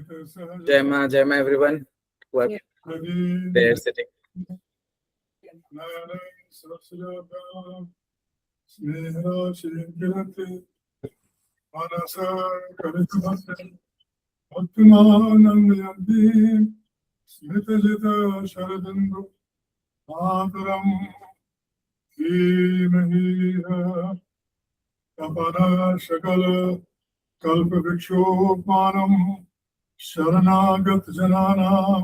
Jai Ma everyone who are there sitting. शकल कल्प विक्षोपानम शरणागत जनानां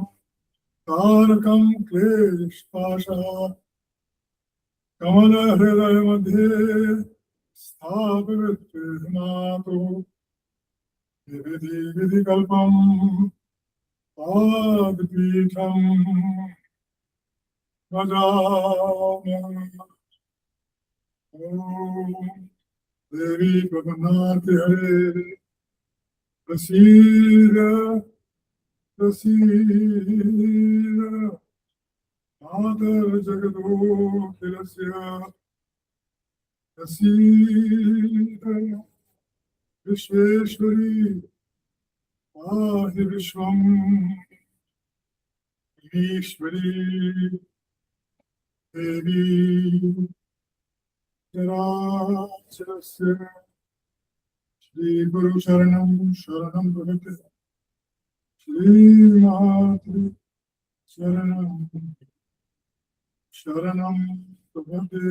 तारकं क्लेशपाशात् कमल हृदय मध्ये स्थापितमातु विधि विधि कल्पम पादपीठम भजामि। ओम देवी प्रपन्नाति हरे प्रसीद प्रसीद मातर जगदोऽखिलस्य प्रसीद विश्वेश्वरी पाहि विश्वम् ईश्वरी देवी चराचरस्य श्री गुरु शरणं शरणं प्रपद्ये श्री मातृ शरणं शरणं प्रपद्ये।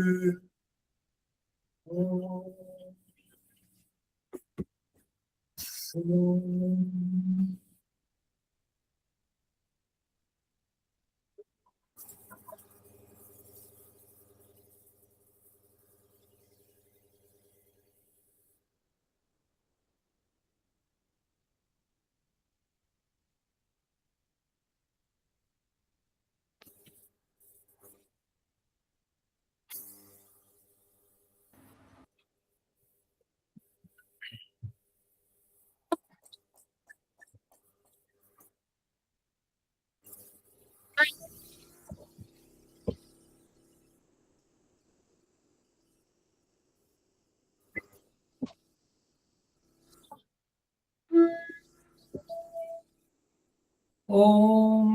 ओम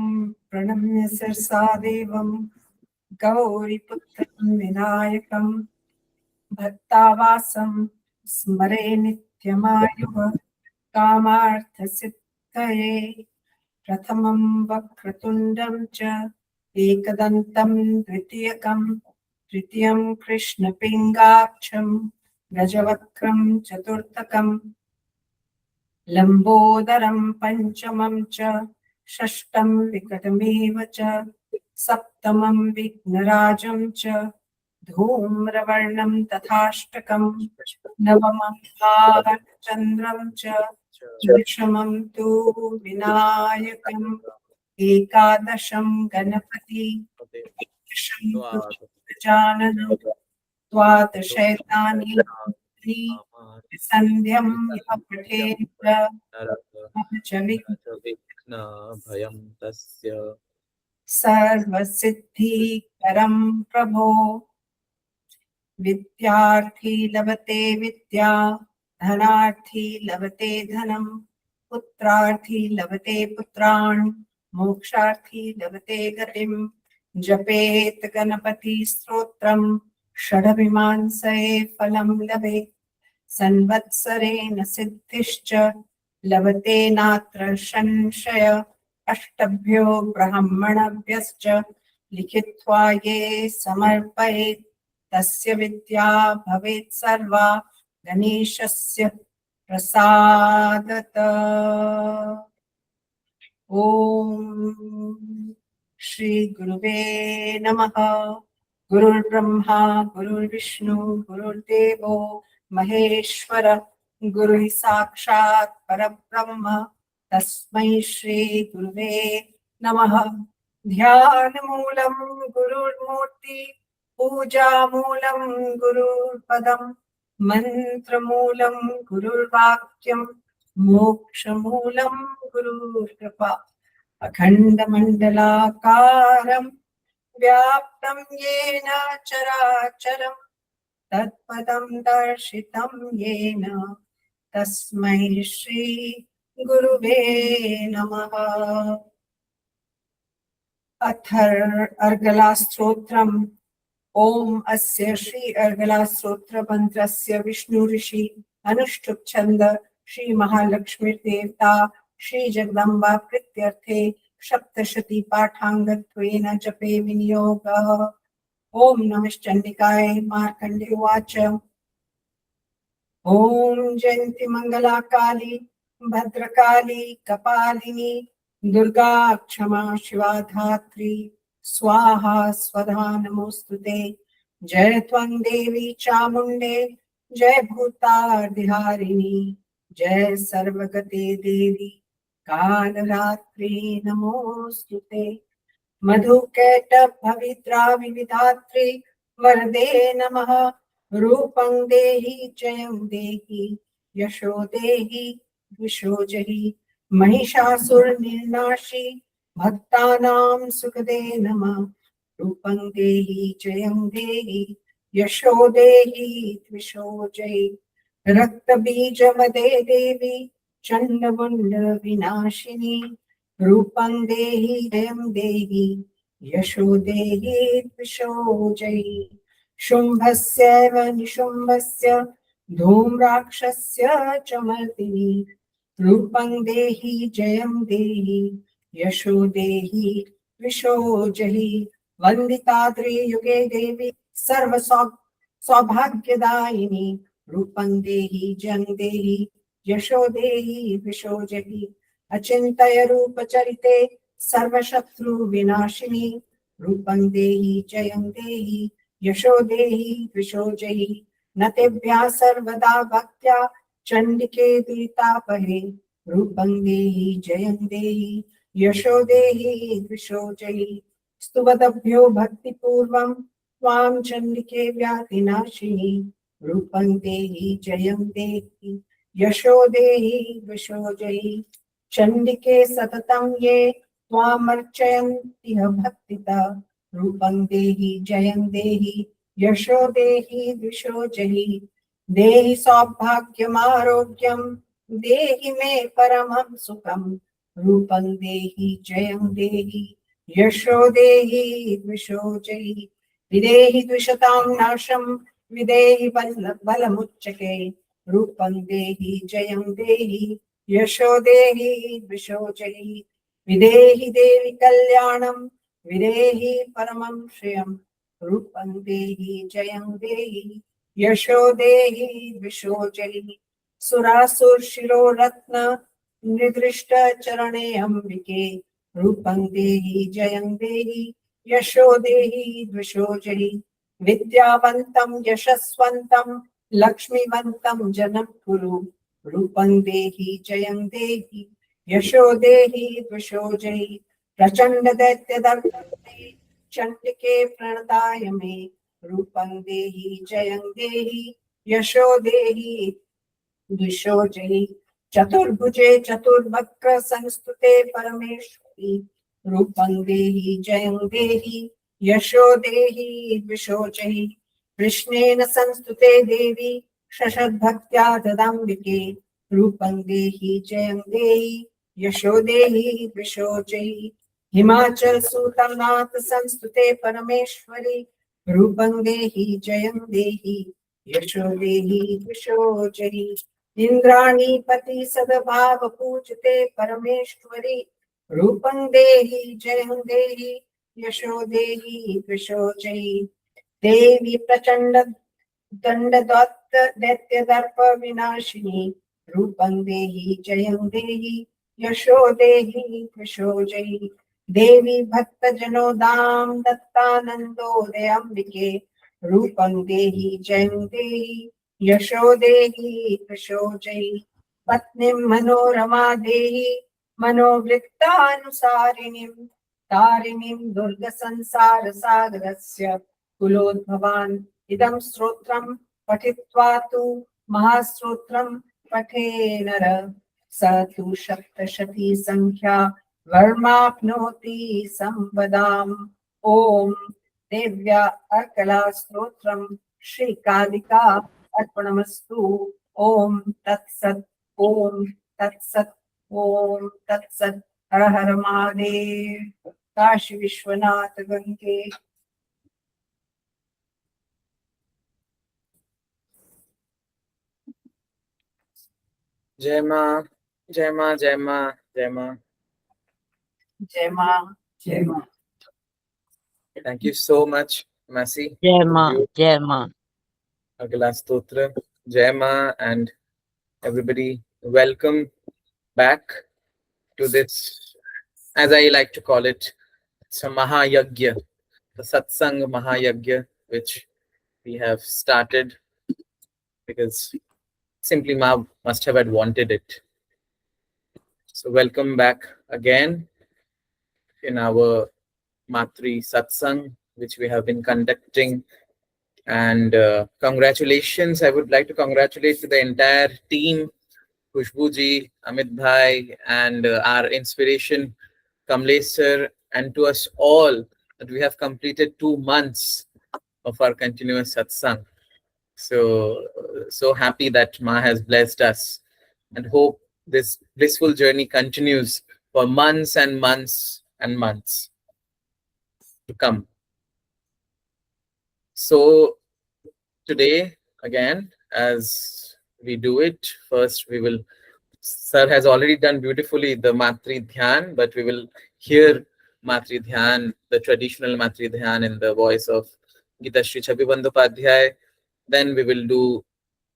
प्रणम्य शिरसा देवं गौरीपुत्रं विनायकं भक्तावासं स्मरे नित्यमायुः कामार्थसिद्धये। प्रथमं वक्रतुण्डं च एकदन्तं द्वितीयकं तृतीयं कृष्णपिङ्गाक्षं गजवक्त्रं चतुर्थकं लंबोदरं पंचमं च षष्ठं विकटमेव च सप्तमं विघ्नराजं च धूम्रवर्णं तथाष्टकं नवमं भालचन्द्रं च दशमं तु विनायकम् एकादशं गणपति दशं तु गजाननं द्वादशैतानि संध्यं यः पठेत् च विघ्नभयं तस्य सर्वसिद्धिकरं प्रभो। विद्यार्थी लभते विद्या धनार्थी लभते धनं पुत्रार्थी लभते पुत्रान् मोक्षार्थी लभते गतिं। जपेत गणपति स्तोत्रं षडभिमांसये फलं लभेत् संवत्सरेण सिद्धिश्च लभते नात्र संशय। अष्टभ्यो ब्राह्मणभ्यश्च लिखित्वा ये समर्पयेत् तस्य विद्या भवेत् सर्वा गणेशस्य प्रसादतः। ओम श्री गुरुवे नमः। गुरुर्ब्रह्मा गुरुर्विष्णु गुरुर्देवो महेश्वर गुरुः साक्षात् परब्रह्म तस्मै श्री गुरुवे नमः। ध्यानमूलं गुरुर्मूर्ति पूजामूलं गुरुर्पदं मंत्रमूलं गुरुर्वाक्यं मोक्षमूलं गुरुर्कृपा। अखण्डमण्डलाकारं व्याप्तं येन चराचरं तत्पदं दर्शितं येन तस्मै श्री गुरुवे नमः। अर्गला स्तोत्रम्। ओम अस्य श्री अर्गला स्तोत्र मंत्रस्य विष्णु ऋषि अनुष्टुप छंद श्री महालक्ष्मी देवता श्री जगदम्बा प्रीत्यर्थे सप्तशती पाठांगत्वेन जपे विनियोगः। ओम नमश्चंडिकाय। मार्कंडे उवाच। ओम जयंती मंगला काली भद्रकाली कपालिनी दुर्गा क्षमा शिवा धात्री स्वाहा स्वधा नमोस्तुते। जय त्वं देवी चामुंडे जय भूतादिहारिणी जय सर्वगते देवी कालरात्रि नमोस्तुते। मधुकैटभ भवित्रा विविधात्री वरदे नमः। रूपं देहि जयं देहि यशो देहि द्विषो जहि। महिषासुर निर्नाशी भक्तानां सुखदे नमः। रूपं देहि जयं देहि यशो देहि द्विषो जहि। रक्त बीज वदे देवी चंडमुंड विनाशिनी। रूपं देहि जयं देहि यशो देहि द्विषो जहि। शुंभस्यैव निशुंभस्य धूम्राक्षस्य च मर्दिनी। रूपं देहि जयं देहि यशो देहि द्विषो जहि। वंदिताद्रि युगे देवी सर्व सौभाग्यदायिनी। रूपं देहि जयं देहि यशो देहि द्विषो जहि। अचिंत्य रूप चरिते सर्वशत्रु विनाशिनी। रूपं देहि जयं देहि यशो देहि द्विषो जहि। नतेभ्यः सर्वदा भक्त्या चंडिके दुरितापहे। रूपं देहि जयं देहि यशो देहि द्विषो जहि। स्तुवद्भ्यो भक्तिपूर्वं त्वां चंडिके व्याधिनाशिनी। रूपं देहि जयं देहि यशो देहि द्विषो जहि। चंडिके सततं ये त्वामर्चयन्ति भक्तिता। रूपं देहि जयं देहि यशो देहि द्विषो जहि। देहि सौभाग्यमारोग्यं देहि मे परमं सुखं। रूपं देहि जयं देहि यशो देहि द्विषो जहि। विदेहि द्विषतां नाशं विदेहि बलमुच्चके। रूपं देहि जयं देहि यशो देहि द्विषो जहि। विदेहि देवि कल्याणं विदेहि परमं श्रियं। रूपं देहि जयं देहि यशो देहि द्विषो जहि। सुरासुर शिरो रत्न निदृष्ट चरणे अंबिके। रूपं देहि जयं देहि यशो देहि द्विषो जहि। विद्यावन्तं यशस्वन्तं लक्ष्मीवन्तं जनं कुरु। रूपं देहि जयं देहि यशो देहि द्विषो जहि। प्रचंड दैत्य दर्पते चंडिके प्रणताय मे। रूपं देहि जयं देहि यशो देहि द्विषो जहि। चतुर्भुजे चतुर्वक्र संस्तुते परमेश्वरी। रूपं देहि जयं देहि यशो देहि द्विषो जहि। कृष्णेन संस्तुते देवी शशद्भक्त्या तदाम्बिके। रूपं देहि जयं देहि यशो देहि द्विषो जहि। हिमाचल सूतं नाथ संस्तुते परमेश्वरी। रूपं देहि जयं देहि यशो देहि द्विषो जहि। इंद्राणीपति सद्भाव पूजते परमेश्वरी। रूपं देहि जयं देहि यशो देहि द्विषो जहि। देवी प्रचंड दंडदत्त दैत्य दर्प विनाशिनी। रूपं देहि जयं देहि यशो देहि द्विषो जहि। देवी भक्त जनोदाम दत्तानंदोदयांबिके। रूपं देहि जयं देहि यशो देहि द्विषो जहि। पत्नीं मनोरमा देहि मनोवृत्तानुसारिणीं। तारिणीं दुर्ग संसार सागरस्य कुलोद्भवान्। इदं स्तोत्रं पठित्वा तु महास्तोत्रं पठे नर। स तु सप्तशती संख्या वर्माप्नोति संपदाम्। ओम देव्या अर्कला स्तोत्रं श्री कालिका अर्पणमस्तु। ओम तत्सत्। ओम तत्सत्। ओम तत्सत। हर हर महादेव। काशी विश्वनाथ गंगे। जय माँ, जय माँ, जय माँ, जय माँ. जय माँ, जय माँ। Thank you so much, Masi. जय माँ, जय माँ. Agla Stotra, Jai Ma, and everybody, welcome back to this, as I like to call it, it's a Mahayagya, the Satsang Mahayagya, which we have started because simply Ma must have had wanted it. So welcome back again in our Matri Satsang, which we have been conducting. And congratulations, I would like to congratulate to the entire team, Khushbu ji, Amit bhai, and our inspiration, Kamlesh sir, and to us all that we have completed 2 months of our continuous satsang. So happy that Ma has blessed us, and hope this blissful journey continues for months and months and months to come. So today, again, as we do it, first we will, Sir has already done beautifully the Matri Dhyan, but we will hear Matri Dhyan, the traditional Matri Dhyan in the voice of Gita Shri Chhabi Bandhopadhyay. Then we will do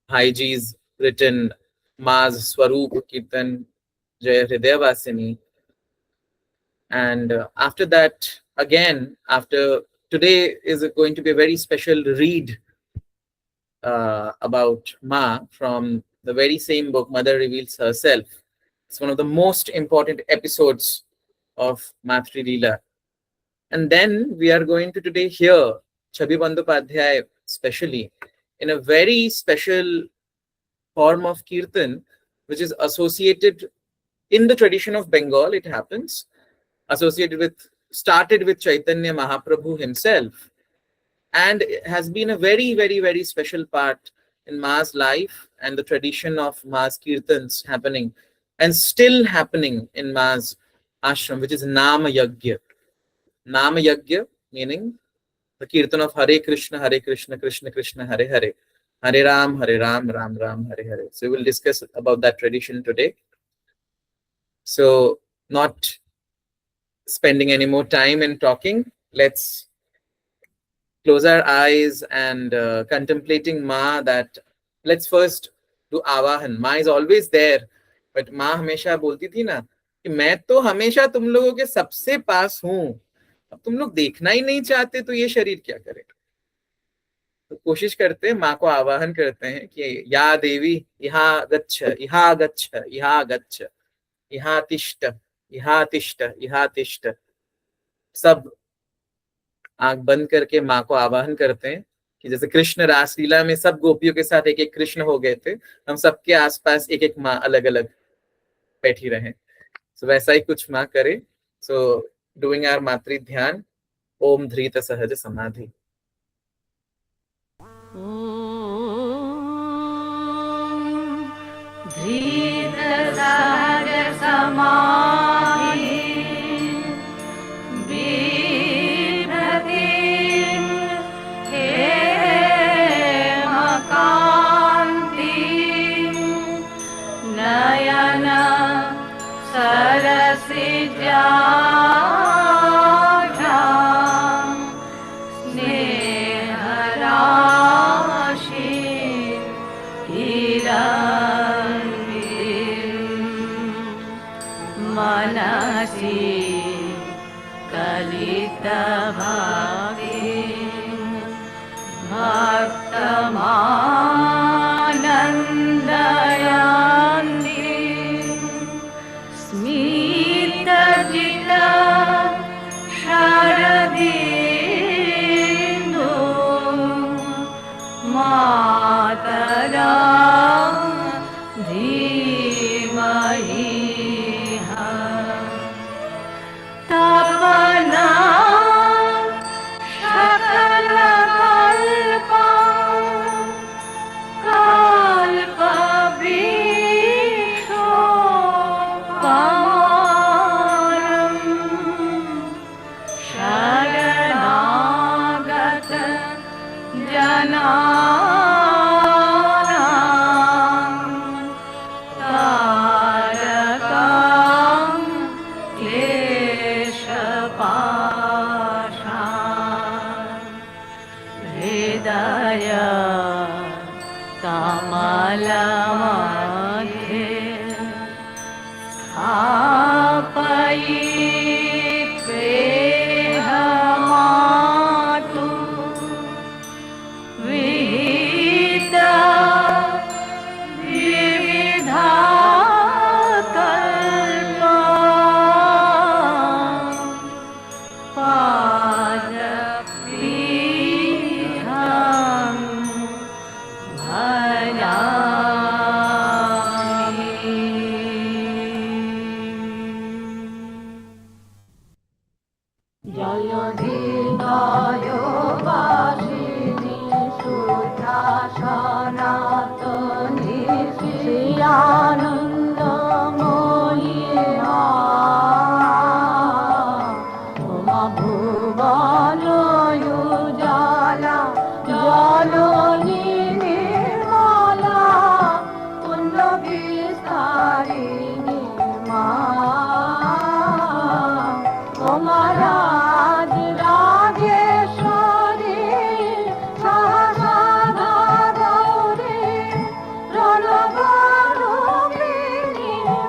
Bhaiji's written Ma's Swaroop Kirtan Jai Hridayavasini. And after that, again, after today is going to be a very special read about Ma from the very same book, Mother Reveals Herself. It's one of the most important episodes of Matri Leela. And then we are going to today hear Chhabi Bandhopadhyay specially in a very special form of Kirtan, which is associated in the tradition of Bengal, it happens, started with Chaitanya Mahaprabhu himself, and it has been a very, very, very special part in Ma's life and the tradition of Ma's Kirtans happening and still happening in Ma's ashram, which is Nama Yagya. Nama Yagya meaning the Kirtan of Hare Krishna, Krishna Krishna, Hare Hare, Hare Ram, Ram Ram, Hare Hare. So we will discuss about that tradition today. So not spending any more time in talking, let's close our eyes and contemplating Ma, that let's first do Avahan. Ma is always there, but Ma हमेशा बोलती थी ना कि मैं तो हमेशा तुम लोगों के सबसे पास हूँ, अब तुम लोग देखना ही नहीं चाहते तो ये शरीर क्या करे. तो कोशिश करते हैं, माँ को आवाहन करते हैं कि या देवी यहाँ गच्छ, यहाँ गच्छ, यहाँ गच्छ, यहाँ तिष्ठ, यहाँ तिष्ठ, यहाँ तिष्ठ. सब आंख बंद करके माँ को आवाहन करते हैं कि जैसे कृष्ण रासलीला में सब गोपियों के साथ एक एक कृष्ण हो गए थे, हम सबके आसपास एक एक माँ अलग अलग बैठी रहे. सो वैसा ही कुछ माँ करे. सो डूइंग आवर मातृ ध्यान. ओम धृत सहज समाधि. धृत सहज समाधि सरसिजा स्नेहराशि मनसि कलितभागे भक्तमानन्दयान्ति स्मितजित शरदिन्दु मातरा धीमहि तपना सकलकल्पा केशपाशान् हृदय कमलमध्ये स्थापयित्वेह मातु विहित विविधा कल्पा पादपीठं भजामि। जयधिताय वासिनि शुद्धा सनातनि श्रियानन्दमयिना उमा भुवनयुजाला जलनि निर्मला पुण्यविस्तारिणि मा उमा राजेश्वरी सहस्रधा गौरी प्रणवरूपिणी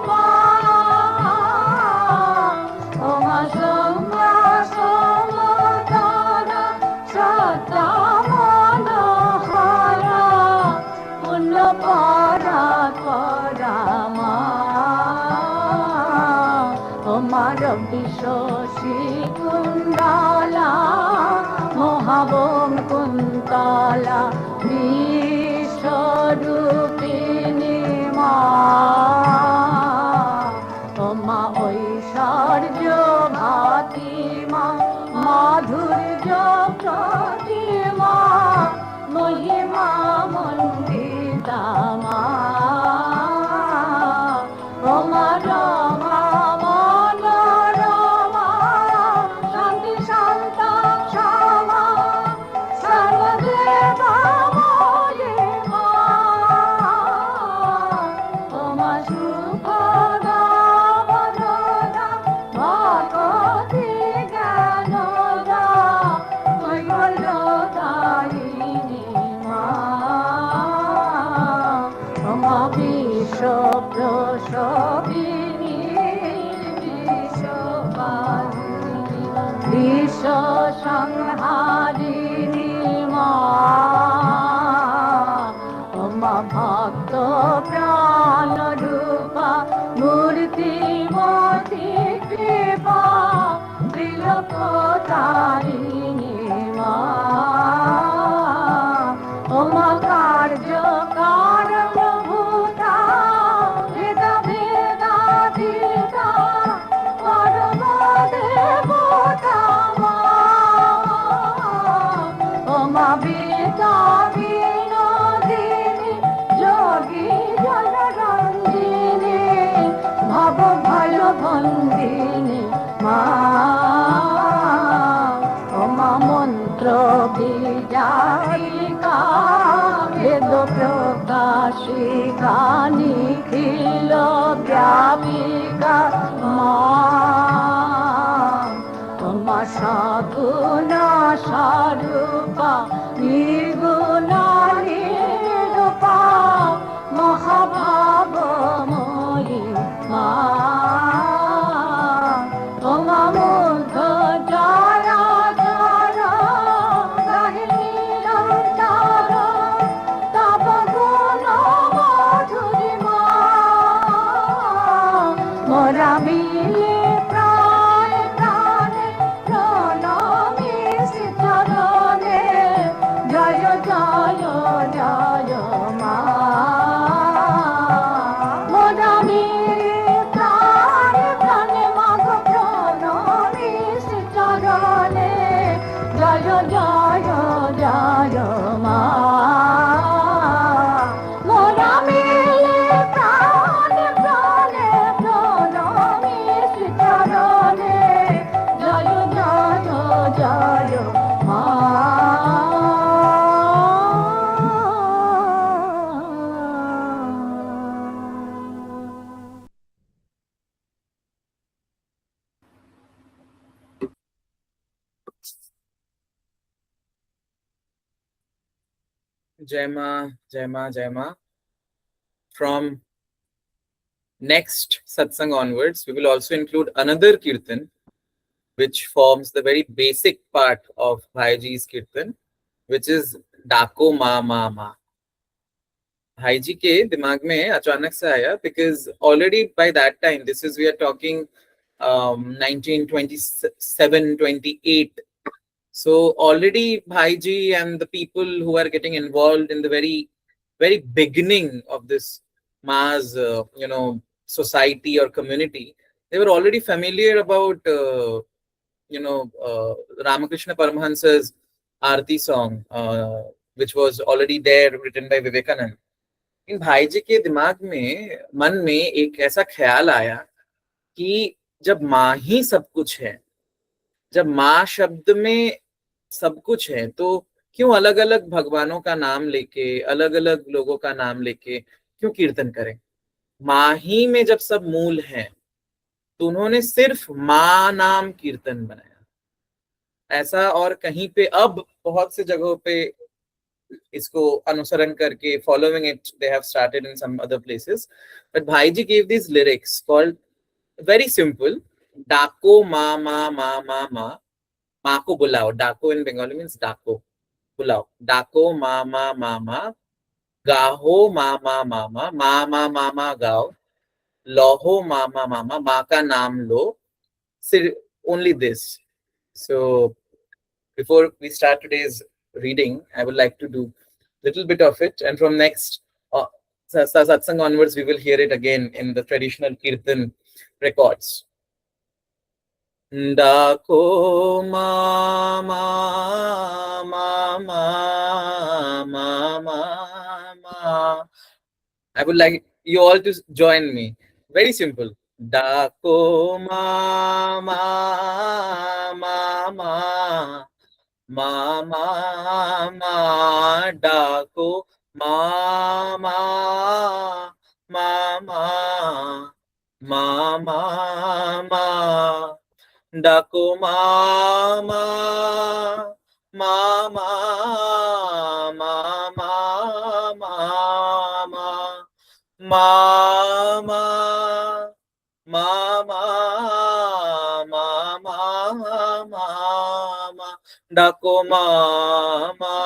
मा उमा शम्भा समतारा सत्ता मनोहरा पुण्यपरात्परा मा उमा रविशोषी कुण्डला महाबोम कुन्तला विश्वरूपिणी मा उमा ऐश्वर्य भातिमा माधुर्य प्रतिमा महिमा मण्डिता मा उमा रमा मनोरमा शान्ति शान्ता क्षमा सर्वदेवमयी मा उमा सुखदा वरदा भगवती ज्ञानदा कैवल्यदायिनी मा उमा विश्वप्रसविनी विश्वपालिनी विश्वसंहारिणी मा उमा भक्त प्राणरूपा मूर्तिमती कृपा त्रिलोकतारिणी मा उमा कार्यकारणभूता वेदवेदातीता परमदेवता मा उमा विद्या विनोदिनी योगी जनरञ्जिनी भव भयभन्दिनी मा उमा मन्त्र बीजायिका वेद प्रकाशिका निखिल व्यापिका मा उमा सगुणा स्वरूपा निर्गुणा निरूपा महाभावमयी मा उमा मूर्ध जरा जरा दाहिनी लंकार तव गुण मधुरी मा मोरा मिले प्राणे प्राणे प्रणामी चरणे जय Jai Ma, Jai Ma, Jai Ma. From next satsang onwards, we will also include another kirtan, which forms the very basic part of Bhaiji's kirtan, which is Dako Ma Ma Ma. भाई जी के दिमाग में अचानक से आया because already by that time, this is we are talking 1927, 28. So already Bhai ji and the people who are getting involved in the very, very beginning of this Ma's, society or community, they were already familiar about, Ramakrishna Paramahansa's Aarti song, which was already there, written by Vivekanand. इन भाई जी के दिमाग में मन में एक ऐसा ख्याल आया कि जब माँ ही सब कुछ है, जब माँ शब्द में सब कुछ है, तो क्यों अलग अलग भगवानों का नाम लेके, अलग अलग लोगों का नाम लेके क्यों कीर्तन करें? माँ ही में जब सब मूल है, तो उन्होंने सिर्फ माँ नाम कीर्तन बनाया। ऐसा और कहीं पे अब बहुत से जगहों पे इसको अनुसरण करके following it they have started in some other places, but Bhaiji gave these lyrics called very simple, Dako ma ma ma ma ma, ma ko bulao. Dako in Bengali means Dako, bulao. Dako ma ma ma ma, gaho ma ma ma ma, ma ma gao, loho ma ma ma ma, ma ka naam lo. Only this. So before we start today's reading, I would like to do little bit of it, and from next satsang onwards, we will hear it again in the traditional kirtan records. Dako ma ma ma ma ma ma ma. I would like you all to join me. Very simple. Dako ma ma ma ma. Ma ma ma dako ma ma ma ma ma ma ma dako ma ma ma ma ma ma ma ma ma ma ma ma ma ma Dako ma ma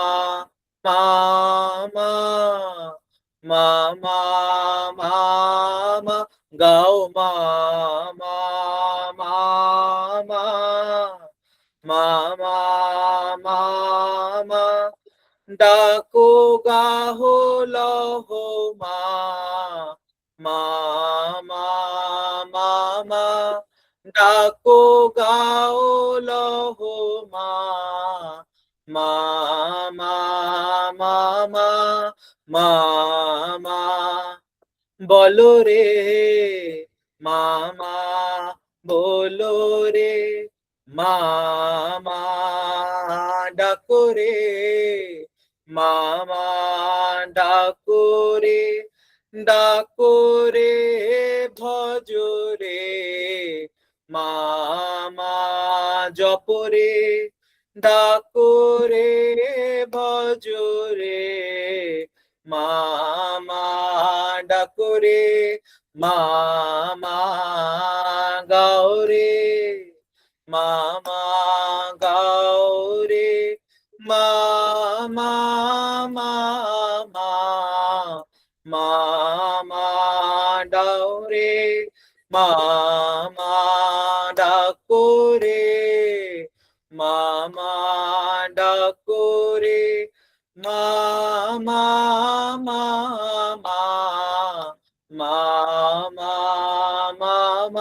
ma ma ma ma ma ma gao ma ma ma ma ma ma ma ma Dako gaho loho ma ma ma ma Dako gao loho ma ma ma bolo re ma bolo re ma dako re ma dako re bhajo re ma jopore dakore bhajore ma dakore ma gaure ma gaure ma daure ma dakore ma dakore ma ma ma ma ma ma ma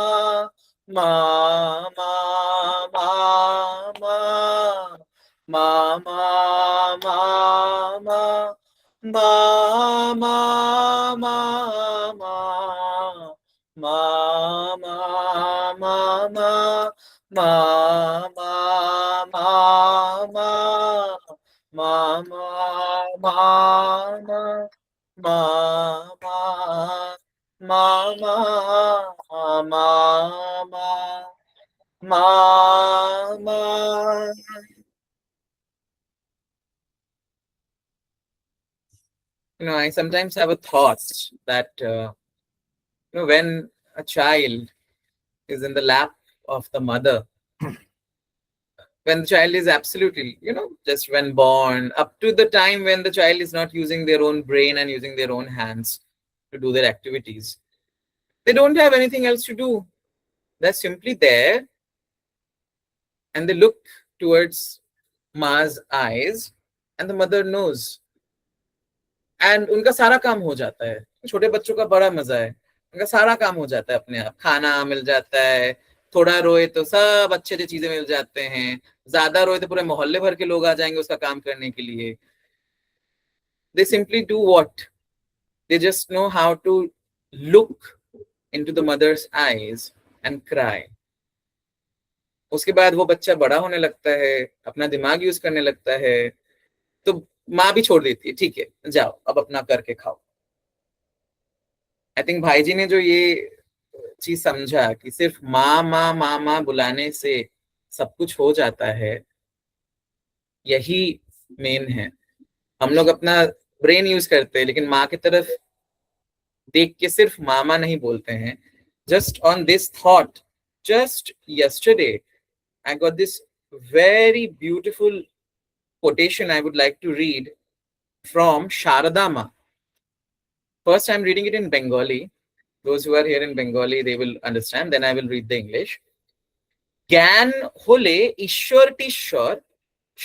ma ma I sometimes have a thought that, when a child is in the lap of the mother, when the child is absolutely, just when born, up to the time when the child is not using their own brain and using their own hands to do their activities, they don't have anything else to do. They're simply there and they look towards Ma's eyes and the mother knows. And उनका सारा काम हो जाता है. छोटे बच्चों का बड़ा मजा है. उनका सारा काम हो जाता है अपने आप. खाना मिल जाता है. थोड़ा रोए तो सब अच्छे अच्छे चीजें मिल जाते हैं. ज्यादा रोए तो पूरे मोहल्ले भर के लोग आ जाएंगे उसका काम करने के लिए. They simply do what? They just know how to look into the mother's eyes and cry. उसके बाद वो बच्चा बड़ा होने लगता है, अपना दिमाग यूज करने लगता है, तो माँ भी छोड़ देती है. ठीक है, जाओ अब अपना करके खाओ. आई थिंक भाई जी ने जो ये चीज समझा कि सिर्फ माँ माँ माँ माँ बुलाने से सब कुछ हो जाता है, यही मेन है. हम लोग अपना ब्रेन यूज करते हैं लेकिन माँ की तरफ देख के सिर्फ मामा नहीं बोलते हैं. Just on this thought, just yesterday, I got this very beautiful quotation I would like to read from Sharada Ma. First, I'm reading it in Bengali. Those who are here in Bengali, they will understand. Then I will read the English. জ্ঞান হলে ঈশ্বর টিশ্বর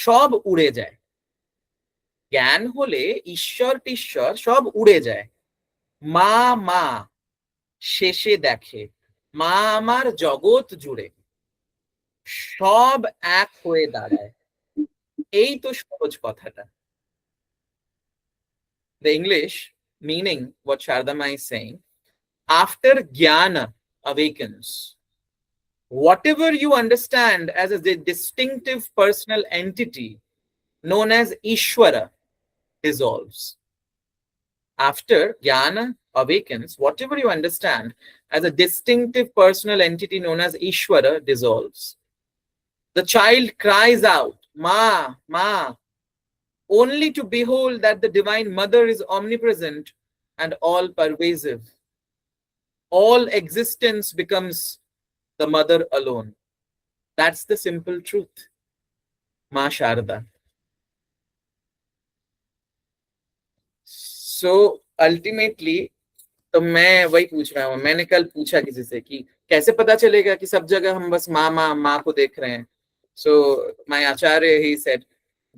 সব উড়ে যায়. জ্ঞান হলে ঈশ্বর টিশ্বর সব উড়ে যায়. মা মা শেষে দেখে মা আমার জগৎ জুড়ে সব এক হয়ে দাঁড়ায়. এই তো সহজ কথাটা. The English meaning what Shardama is saying, after jnana awakens, whatever you understand as a distinctive personal entity known as Ishvara dissolves. After jnana awakens, whatever you understand as a distinctive personal entity known as Ishvara dissolves. The child cries out, Ma, Ma, only to behold that the Divine Mother is omnipresent and all pervasive. All existence becomes the mother alone. That's the simple truth. Ma Sharda. So ultimately, तो मैं वही पूछ रहा हूँ. मैंने कल पूछा किसी से कि कैसे पता चलेगा कि सब जगह हम बस माँ माँ माँ को देख रहे हैं. So my acharya, he said,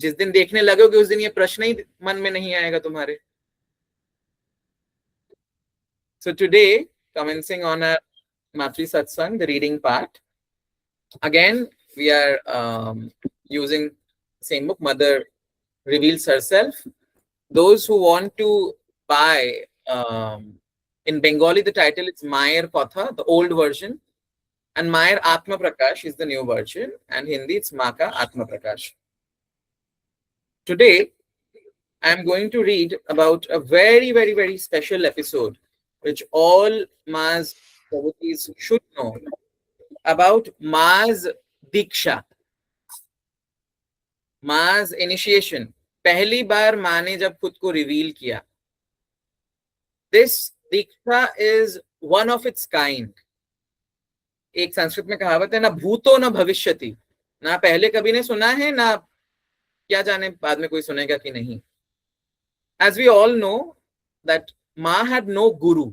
जिस दिन देखने लगोगे उस दिन ये प्रश्न ही मन में नहीं आएगा तुम्हारे. So today, commencing on our Matri Satsang, the reading part, again we are using same book, Mother Reveals Herself. Those who want to buy, in Bengali the title is Mayer Kotha, the old version, and Mayer Atma Prakash is the new version, and Hindi it's Maka Atma Prakash. Today I am going to read about a very, very, very special episode which all Ma's devotees should know, about Ma's Diksha, Ma's initiation. पहली बार माँ ने जब खुद को reveal किया. This Diksha is one of its kind. एक संस्कृत में कहावत है, ना भूतो ना भविष्यति. ना पहले कभी ने सुना है, ना क्या जाने बाद में कोई सुनेगा कि नहीं. As we all know that Ma had no guru.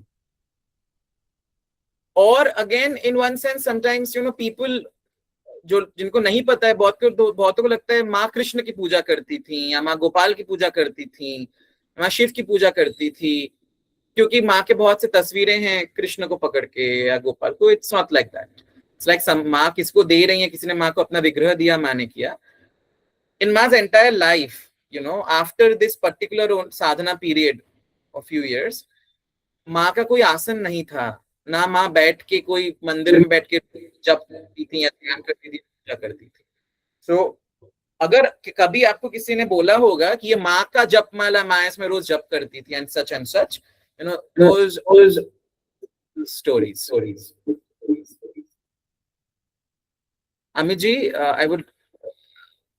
Or again, in one sense, sometimes people जो जिनको नहीं पता है, बहुतों को लगता है माँ कृष्ण की पूजा करती थी या माँ गोपाल की पूजा करती थी, माँ शिव की पूजा करती थी, क्योंकि माँ के बहुत से तस्वीरें हैं कृष्ण को पकड़ के या गोपाल को. It's not like that. It's like माँ किसको दे रही है, किसी ने माँ को अपना विग्रह दिया, माँ ने किया. इन मा's entire life, after this particular sadhana period of few years, माँ का कोई आसन नहीं था. ना माँ बैठ के कोई मंदिर में बैठ के जप करती थी या ध्यान करती थी, पूजा करती थी. So, अगर कभी आपको किसी ने बोला होगा कि ये माँ का जप माला माँ इसमें रोज जप करती थी and such, those stories. Amit ji, I would,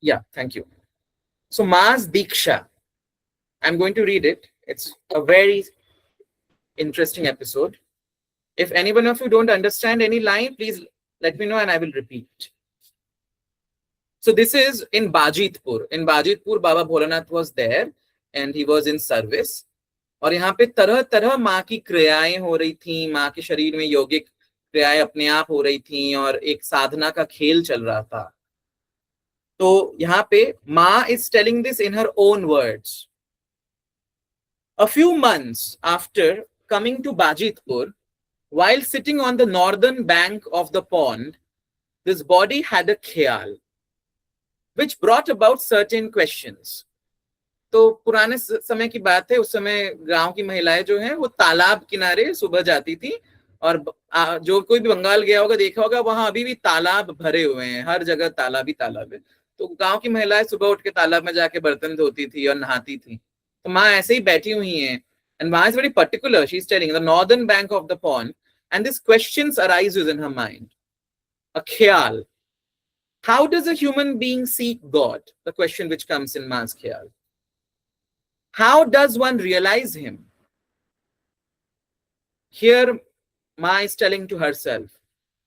yeah, thank you. So Ma's Diksha, I'm going to read it It's a very interesting episode. If anyone of you don't understand any line, please let me know and I will repeat. So this is in Bajitpur. In Bajitpur, Baba Bholanath was there and he was in service. और यहाँ पे तरह तरह माँ की क्रियाएं हो रही थी, माँ के शरीर में योगिक क्रियाएं अपने आप हो रही थी और एक साधना का खेल चल रहा था. तो यहाँ पे माँ is telling this in her own words. A few months after coming to Bajitpur, while sitting on the northern bank of the pond, this body had a khayal, which brought about certain questions. तो पुराने समय की बात है, उस समय गांव की महिलाएं जो हैं वो तालाब किनारे सुबह जाती थी और जो कोई भी बंगाल गया होगा देखा होगा वहां अभी भी तालाब भरे हुए हैं, हर जगह तालाब ही तालाब है. तो गांव की महिलाएं सुबह उठ के तालाब में जाके बर्तन धोती थी और नहाती थी. तो माँ ऐसे ही बैठी हुई हैं and Ma is very particular. She's telling the northern bank of the pond and this questions arises in her mind. A khayal. How does a human being seek God? The question which comes in Ma's khayal. How does one realize him? Here Ma is telling to herself,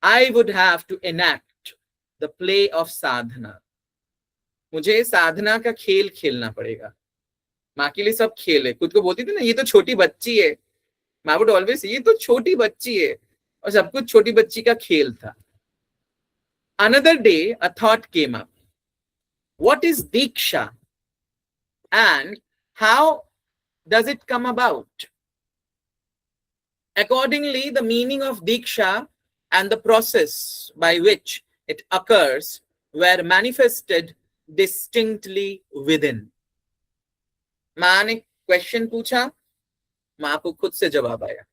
I would have to enact the play of sadhana. मुझे साधना का खेल खेलना पड़ेगा. माँ के लिए सब खेल है. खुद को बोलती थी ना, ये तो छोटी बच्ची है. माँ would always say, ये तो छोटी बच्ची है. और सब कुछ छोटी बच्ची का खेल था. Another day, a thought came up. What is Diksha? And how does it come about? Accordingly, the meaning of Diksha and the process by which it occurs were manifested distinctly within. माँ ने question पूछा, माँ को खुद से जवाब आया.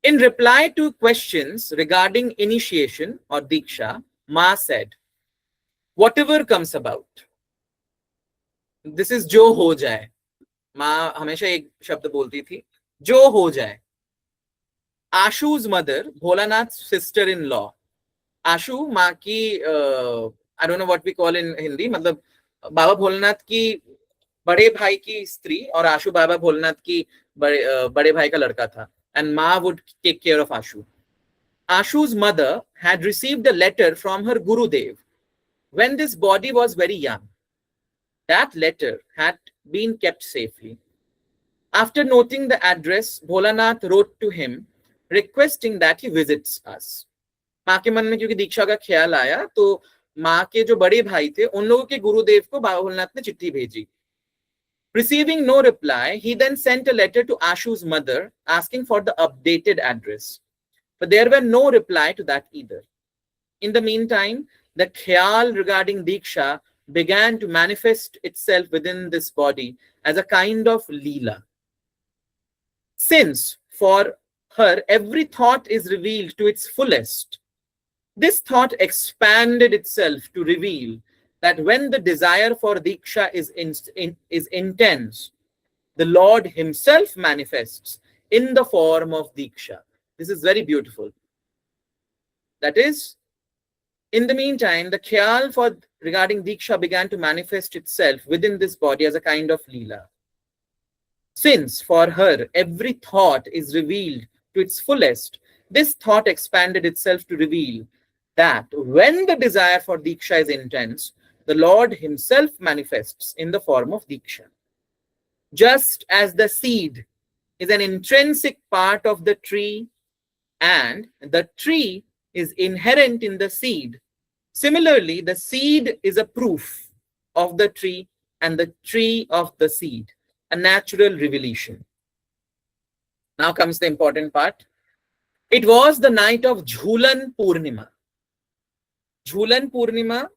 In reply to questions regarding initiation or Diksha, Ma said, whatever comes about. This is जो हो जाए. माँ हमेशा एक शब्द बोलती थी, जो हो जाए. Ashu's mother, Bholanath's sister-in-law. Ashu माँ की I don't know what we call in Hindi, मतलब बाबा भोलेनाथ की बड़े भाई की स्त्री और आशु बाबा भोलेनाथ की बड़े भाई का लड़का था. And Ma would take care of Ashu. Ashu's mother had received a letter from her Gurudev when this body was very young. That letter had been kept safely. After noting the address, Bholanath wrote to him requesting that he visits us. माँ के मन में क्योंकि दीक्षा का ख्याल आया तो माँ के जो बड़े भाई थे उन लोगों के गुरुदेव को बाबा भोलेनाथ ने चिट्ठी भेजी. Receiving no reply, he then sent a letter to Ashu's mother asking for the updated address. But there were no reply to that either. In the meantime, the khayal regarding Diksha began to manifest itself within this body as a kind of leela. Since for her every thought is revealed to its fullest, this thought expanded itself to reveal that when the desire for Diksha is intense, the Lord himself manifests in the form of Diksha. This is very beautiful. That is, in the meantime, the khayal for regarding Diksha began to manifest itself within this body as a kind of leela. Since for her every thought is revealed to its fullest, this thought expanded itself to reveal that when the desire for Diksha is intense, the Lord himself manifests in the form of Diksha. Just as the seed is an intrinsic part of the tree and the tree is inherent in the seed, similarly, the seed is a proof of the tree and the tree of the seed, a natural revelation. Now comes the important part. It was the night of Jhulan Purnima. Jhulan Purnima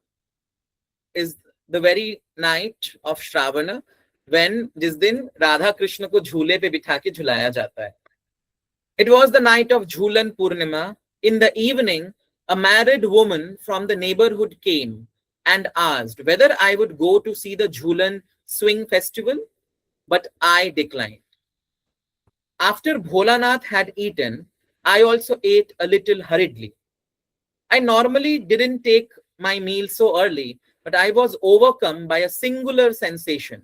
is the very night of Shravana when जिस दिन राधा कृष्ण को झूले पे बिठा के झुलाया जाता है. It was the night of Jhulan Purnima. In the evening, a married woman from the neighborhood came and asked whether I would go to see the Jhulan swing festival, but I declined. After Bholanath had eaten, I also ate a little hurriedly. I normally didn't take my meal so early, but I was overcome by a singular sensation.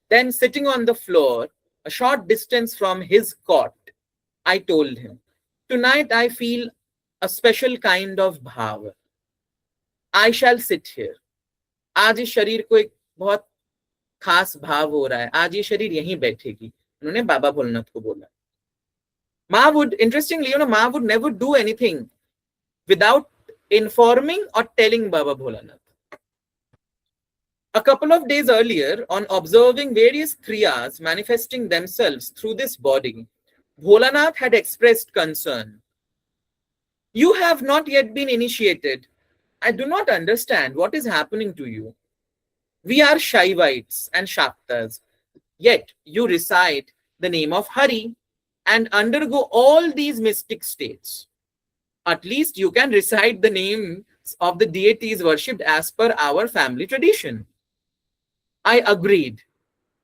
Then, sitting on the floor, a short distance from his cot, I told him, "Tonight I feel a special kind of bhav. I shall sit here. आज इस शरीर को एक बहुत खास भाव हो रहा है, आज ये शरीर यहीं बैठेगी." उन्होंने बाबा भोलेनाथ को बोला. Ma would, interestingly, Ma would never do anything without informing or telling Baba Bholanath. A couple of days earlier, on observing various kriyas manifesting themselves through this body, Bholanath had expressed concern. "You have not yet been initiated. I do not understand what is happening to you. We are Shaivites and Shaktas, yet you recite the name of Hari and undergo all these mystic states. At least you can recite the names of the deities worshipped as per our family tradition." I agreed,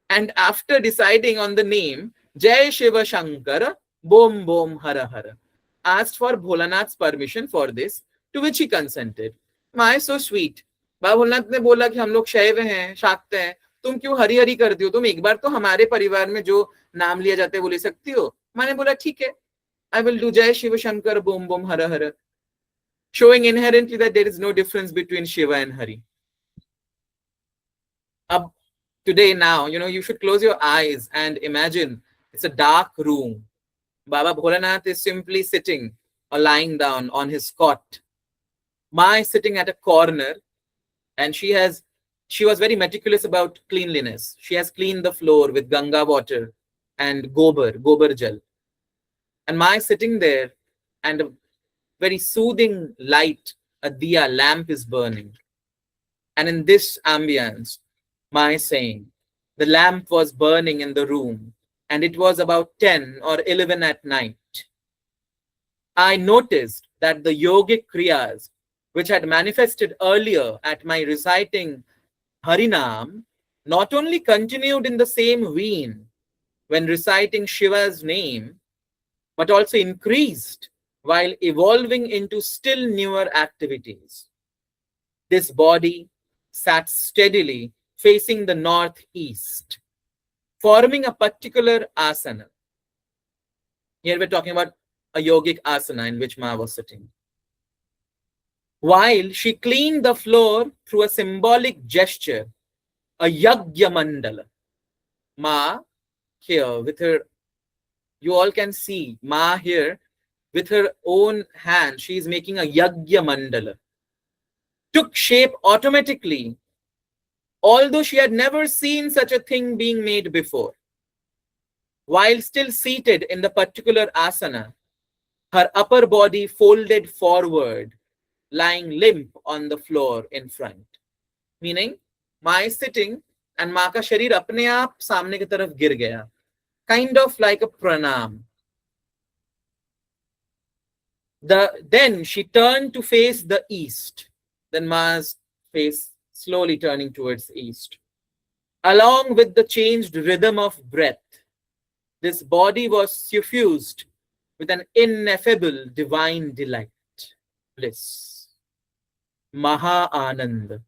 and after deciding on the name Jai Shiva Shankara Bom Bom Hara Hara, asked for Bholanath's permission for this, to which he consented. "My, so sweet. बाबा भोलेनाथ ने बोला कि हम लोग शैव हैं, शाक्त हैं, तुम क्यों हरि हरि करती हो? तुम एक बार तो हमारे परिवार में जो नाम लिया जाते हैं वो ले सकती हो." मैंने बोला ठीक है, I will do Jai Shiva Shankar Bom Bom Hara Hara, showing inherently that there is no difference between Shiva and Hari. Up today now, you should close your eyes and imagine it's a dark room. Baba Bholanath is simply sitting or lying down on his cot. Ma is sitting at a corner, and she was very meticulous about cleanliness. She has cleaned the floor with Ganga water and gobar jal. And Ma is sitting there, and a very soothing light, a diya lamp is burning. And in this ambience, Ma is saying, the lamp was burning in the room, and it was about 10 or 11 at night. I noticed that the yogic kriyas, which had manifested earlier at my reciting Harinam, not only continued in the same vein when reciting Shiva's name, but also increased while evolving into still newer activities. This body sat steadily facing the northeast, forming a particular asana. Here we're talking about a yogic asana in which Ma was sitting. While she cleaned the floor through a symbolic gesture, a yagya mandala. Ma here with her, you all can see Ma here with her own hand, she is making a yagya mandala. Took shape automatically, although she had never seen such a thing being made before. While still seated in the particular asana, her upper body folded forward, lying limp on the floor in front. Meaning, Ma is sitting and Ma ka sharir apne aap samne ki taraf gir gaya. Kind of like a pranam. Then she turned to face the east. Then Ma's face slowly turning towards the east. Along with the changed rhythm of breath, this body was suffused with an ineffable divine delight, bliss. Maha Anand.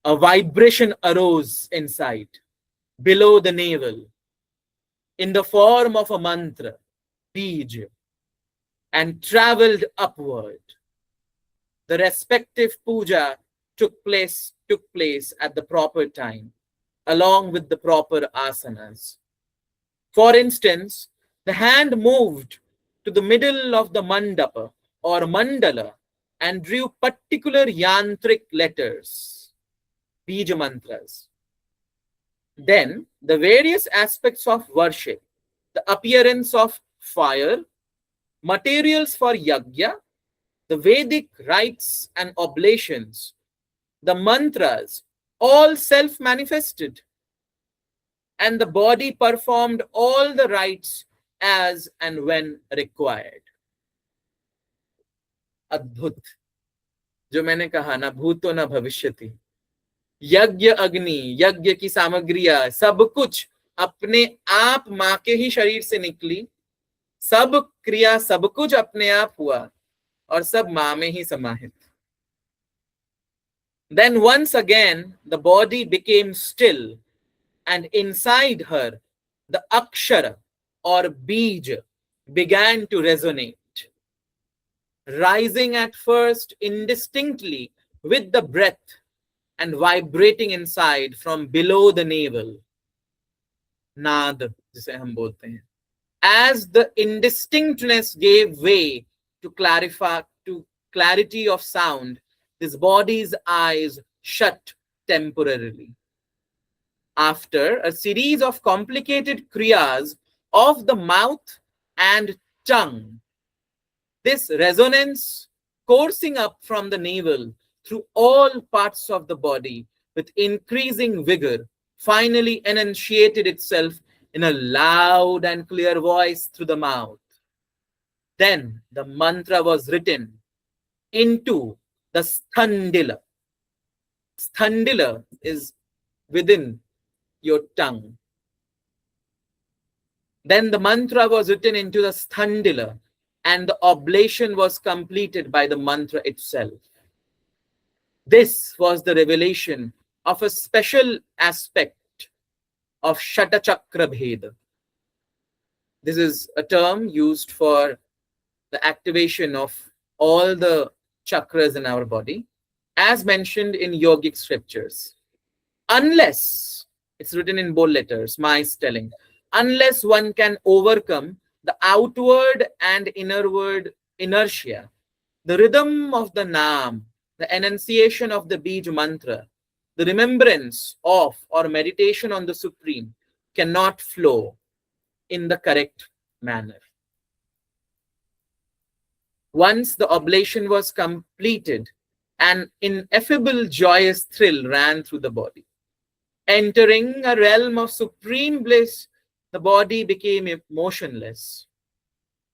A vibration arose inside, below the navel, in the form of a mantra, Bij, and traveled upward. The respective puja took place at the proper time, along with the proper asanas. For instance, the hand moved to the middle of the mandapa or mandala and drew particular yantric letters, bija mantras. Then the various aspects of worship, the appearance of fire, materials for yagya, the Vedic rites and oblations, the mantras, all self-manifested, and the body performed all the rites as and when required. अद्भुत, जो मैंने कहा ना भूतो ना भविष्यति, यज्ञ अग्नि, यज्ञ की सामग्रियां, सब कुछ अपने आप मां के ही शरीर से निकली, सब क्रिया सब कुछ अपने आप हुआ और सब मां में ही समाहित. Then once again the body became still and inside her, the akshara or bij began to resonate, rising at first indistinctly with the breath and vibrating inside from below the navel. Naad, जिसे हम बोलते हैं. As the indistinctness gave way to clarity of sound, this body's eyes shut temporarily. After a series of complicated kriyas of the mouth and tongue, this resonance coursing up from the navel through all parts of the body with increasing vigor finally enunciated itself in a loud and clear voice through the mouth. Then the mantra was written into the sthandila. Sthandila is within your tongue. Then the mantra was written into the sthandila, and the oblation was completed by the mantra itself. This was the revelation of a special aspect of Shatachakra Bheda. This is a term used for the activation of all the chakras in our body, as mentioned in yogic scriptures. Unless, it's written in bold letters, my telling, unless one can overcome the outward and inward inertia, the rhythm of the Naam, the enunciation of the Bij mantra, the remembrance of or meditation on the Supreme cannot flow in the correct manner. Once the oblation was completed, an ineffable joyous thrill ran through the body. Entering a realm of supreme bliss, the body became motionless.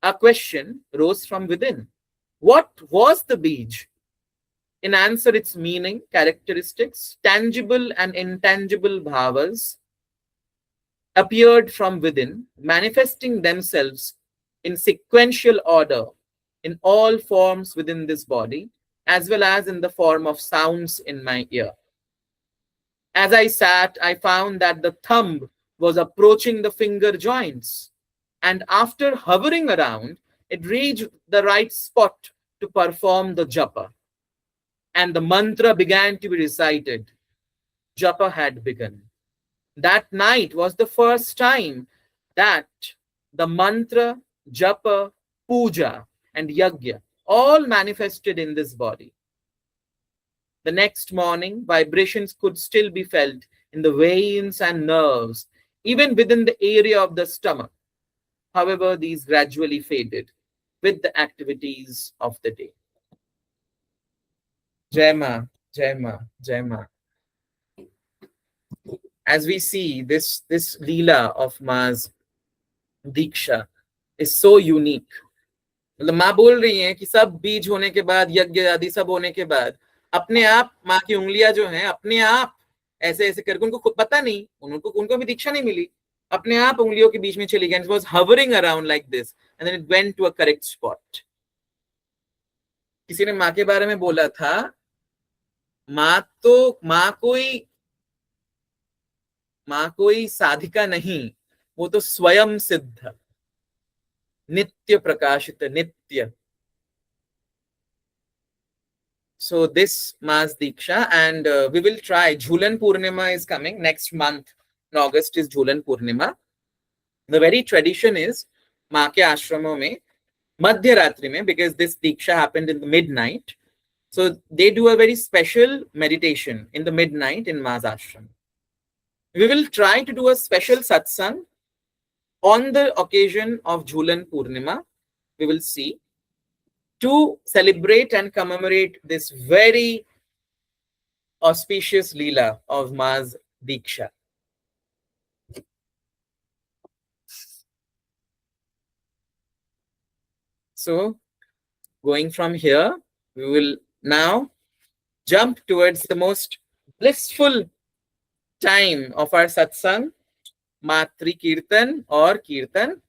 A question rose from within. What was the Bij? In answer, its meaning, characteristics, tangible and intangible bhavas appeared from within, manifesting themselves in sequential order in all forms within this body, as well as in the form of sounds in my ear. As I sat, I found that the thumb was approaching the finger joints, and after hovering around, it reached the right spot to perform the japa, and the mantra began to be recited. Japa had begun. That night was the first time that the mantra, japa, puja, and yajna all manifested in this body. The next morning, vibrations could still be felt in the veins and nerves, even within the area of the stomach. However, these gradually faded with the activities of the day. Jai Ma, Jai Ma, Jai Ma. As we see, this Leela of Ma's Diksha is so unique. मतलब माँ बोल रही हैं कि सब बीज होने के बाद, यज्ञ आदि सब होने के बाद, अपने आप माँ की उंगलियां जो हैं अपने आप ऐसे ऐसे करके, उनको खुद पता नहीं, उनको भी दीक्षा नहीं मिली, अपने आप उंगलियों के बीच में चली गई. It was hovering around like this and then it went to a correct spot. किसी ने माँ के बारे में बोला था, माँ कोई साधिका नहीं, वो तो स्वयं सिद्ध, नित्य प्रकाशित, नित्य. So this Ma's Diksha, and we will try. Jhulan Purnima is coming next month. In August is Jhulan Purnima. The very tradition is माँ के आश्रमों में मध्य रात्रि में, because this Diksha happened in the midnight, so they do a very special meditation in the midnight in Ma's ashram. We will try to do a special satsang on the occasion of Jhulan Purnima. We will see, to celebrate and commemorate this very auspicious Leela of Ma's Diksha. So, going from here, we will now jump towards the most blissful time of our satsang, Matri Kirtan or Kirtan.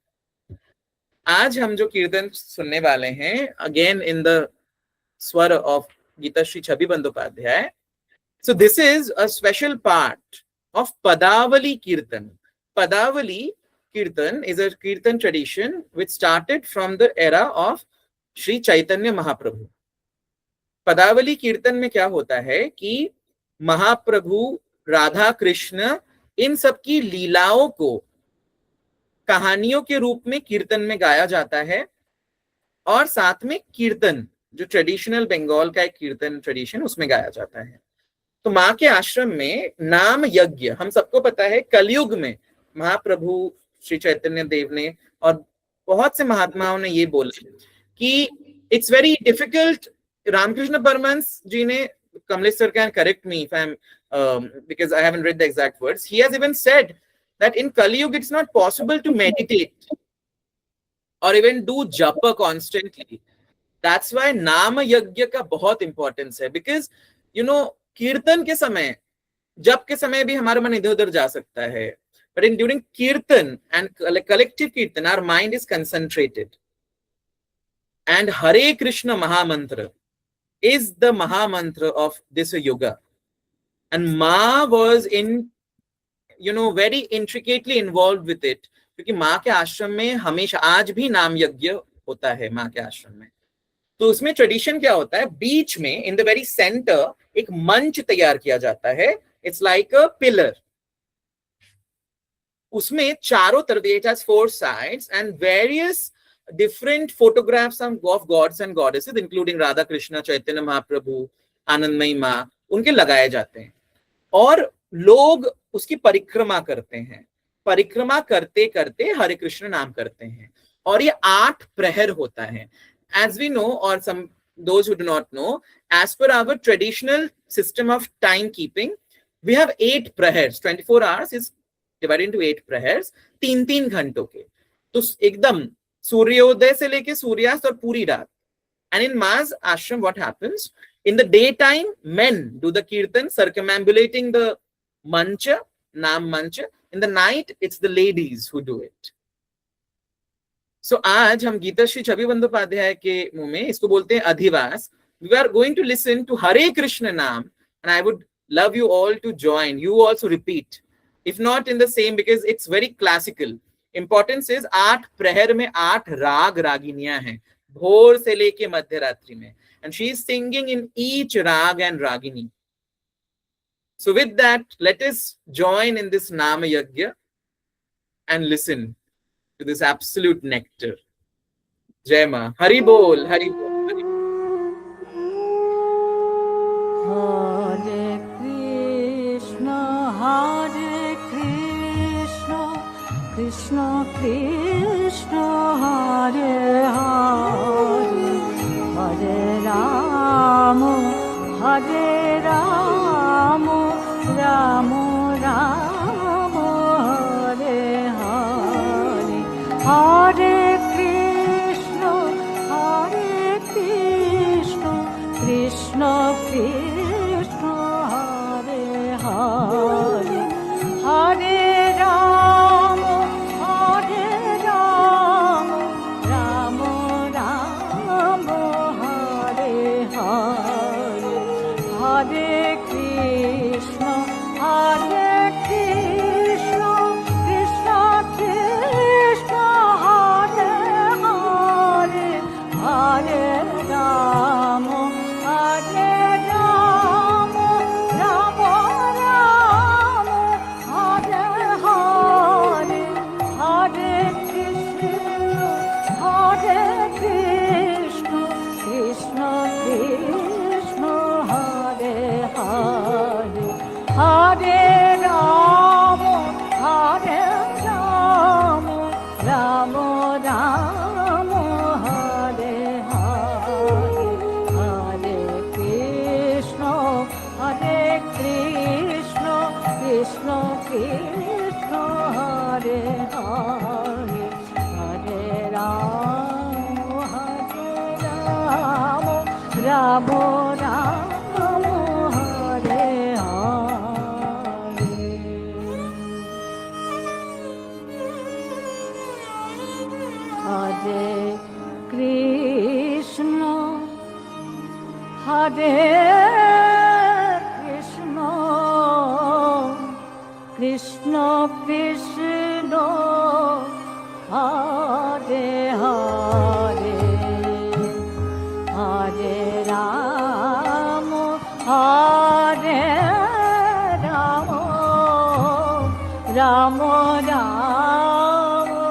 आज हम जो कीर्तन सुनने वाले हैं, again in the swara of Gita Shri Chhabi Bandopadhyay. So this is a special part of Padavali Kirtan. Padavali Kirtan is a Kirtan tradition which started from the era of Sri Chaitanya Mahaprabhu. पदावली कीर्तन में क्या होता है कि महाप्रभु, राधा कृष्ण, इन सब की लीलाओं को कहानियों के रूप में कीर्तन में गाया जाता है, और साथ में कीर्तन जो ट्रेडिशनल बंगाल का एक कीर्तन ट्रेडिशन उसमें गाया जाता है। तो माँ के आश्रम में नाम यज्ञ, हम सबको पता है कलयुग में महाप्रभु श्री चैतन्य देव ने और बहुत से महात्माओं ने ये बोला कि it's very difficult. Ramakrishna Paramhansa ji ने, Kamlesh sir can correct me if I'm because I haven't read the exact words, he has even said that in Kali Yuga it's not possible to meditate or even do japa constantly. That's why नाम यज्ञ का बहुत importance है, because you know कीर्तन के समय, जप के समय भी हमारा मन इधर उधर जा सकता है, but in during कीर्तन and collective कीर्तन our mind is concentrated, and Hare Krishna Mahamantra is the Mahamantra of this yoga, and Ma was in very intricately involved with it, क्योंकि माँ के आश्रम में हमेशा आज भी नाम यज्ञ होता है माँ के आश्रम में। तो उसमें ट्रेडिशन क्या होता है, बीच में इन द वेरी सेंटर एक मंच तैयार किया जाता है, इट्स लाइक अ पिलर। उसमें चारों तरफ it has 4 sides and various different photographs of gods and goddesses including Radha Krishna, Chaitanya Mahaprabhu, आनंदमयी माँ, उनके लगाए जाते हैं और लोग उसकी परिक्रमा करते हैं। परिक्रमा करते करते हरे कृष्ण नाम करते हैं और ये 8 प्रहर होता है। As we know, or those who do not know, as per our traditional system of timekeeping, we have 8 prayers. 24 hours is divided into 8 prayers, 3-3 घंटों के। तो एकदम सूर्योदय से लेके सूर्यास्त और पूरी रात। And in Ma's ashram, what happens? In the daytime, men do the kirtan, circumambulating the mancha, naam mancha. In the night, it's the ladies who do it. So आज हम गीता श्री छवि बंदोपाध्याय के मुंह में इसको बोलते हैं अधिवास। We are going to listen to Hare Krishna नाम, and I would love you all to join. You also repeat, if not in the same, because it's very classical. Importance is 8 प्रहर में 8 राग रागिनियां हैं, भोर से लेके मध्य रात्रि में, and she is singing in each rag and ragini. So with that, let us join in this Nama Yajna and listen to this absolute nectar. Jai Ma. Hari Bol, Hari Bol, Hari Bol. Hare Krishna, Krishna Krishna, Hare Hare, Hare Rama, Hare Rama, Rama Rama, Hare Hare, Hare Krishna, Krishna Krishna, Hare Hare, Hare Rama, Hare Rama, Rama Rama, Hare Hare, Hare Krishna, Krishna Krishna, Hare Hare, Hare Rama, Hare Rama, Rama Rama, Hare Hare, Hare Krishna, Krishna Krishna, Hare Hare, Hare Rama, Hare Rama, Rama Rama, Hare Hare, Hare Krishna, Krishna Krishna, Hare Hare, Hare Rama, Rama Rama, Hare Hare, Hare Krishna, Hare Krishna, Krishna Krishna Hare Hare Hare Rama Hare Rama Rama Rama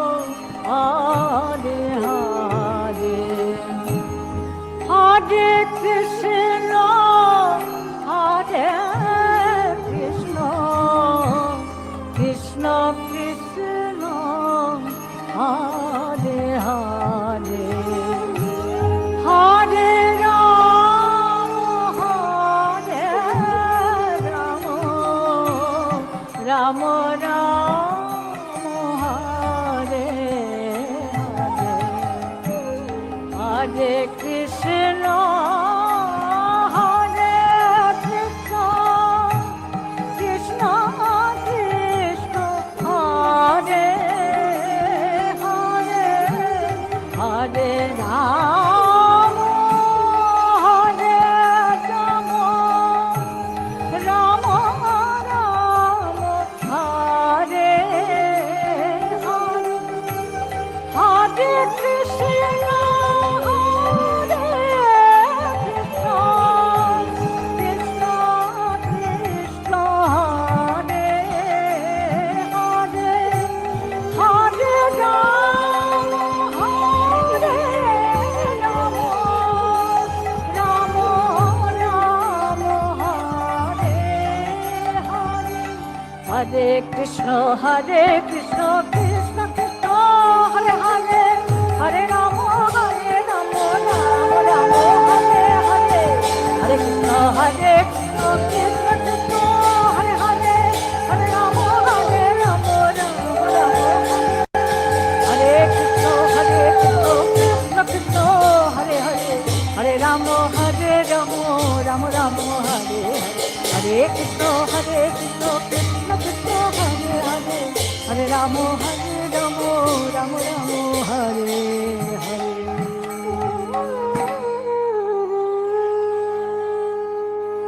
Hare Hare Hare Krishna Hare Krishna Krishna Krishna Hare Hare Hare Rama Hare Rama Rama Rama Hare Hare Hare Krishna Hare Krishna Krishna Krishna Hare Hare Hare Rama Hare Rama Rama Rama Hare Hare Hare Krishna Hare Krishna Krishna Krishna Hare Hare Hare Rama Hare Rama Rama Rama Hare Hare Hare Krishna Krishna Krishna Hare Hare Hare Rama Hare Rama Rama Rama Hare Hare Hare Krishna Krishna Krishna Hare Hare Hare Rama Hare Rama Rama Rama Hare Krishna Krishna Krishna Hare Hare Hare Rama Hare Rama Rama Rama Hare Hare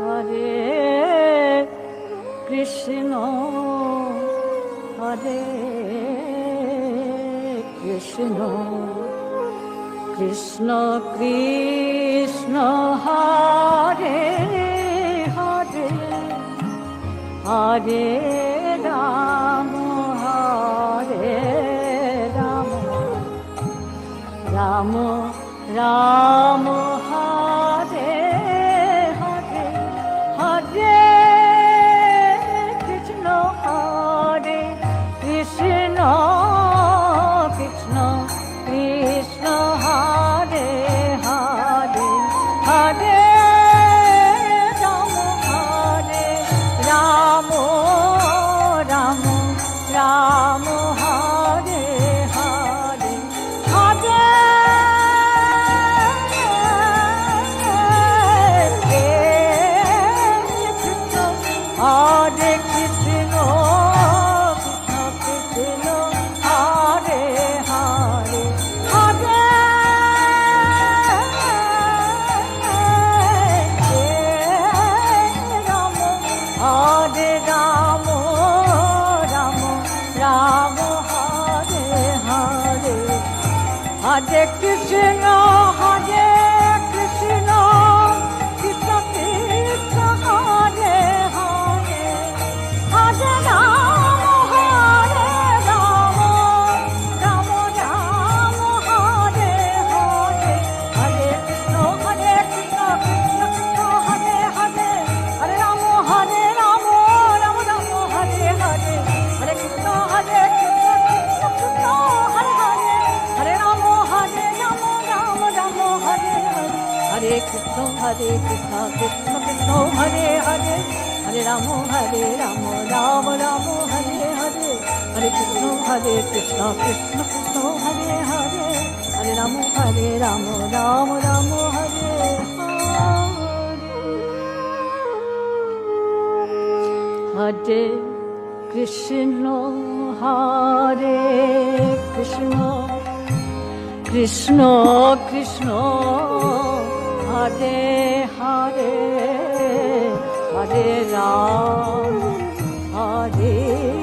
Hare Krishna Krishna Krishna Hare Hare Hare Rama Hare Rama Rama Rama Hare Hare Hare Krishna Hare Krishna Krishna Krishna Hare Hare Hare Rama Hare Rama Rama Rama Hare Hare Hare Krishna Hare Krishna Krishna Krishna Hare Hare Hare Rama Hare Rama Rama Rama Hare Hare Hare Hare Krishna Krishna Hare Hare Hare Rama Hare Rama Rama Rama Hare Hare Hare Krishna Krishna Krishna Hare Hare Hare Rama Hare Rama Rama Rama Hare Hare Hare Krishna Krishna Krishna Hare Hare Hare Rama Hare Rama Rama Rama Hare Hare Hare Krishna Krishna Krishna Hare Hare Hare Rama Hare Rama Rama Rama Hare Hare Hare Krishna Krishna Krishna Hare Hare Hare Rama Hare Rama Rama Rama Hare Hare Hare Krishna Krishna Krishna Hare Hare Hare Rama Hare Rama Rama Rama Hare Hare Hare Krishna Hare Krishna Krishna Krishna Hare Hare Hare Rama Hare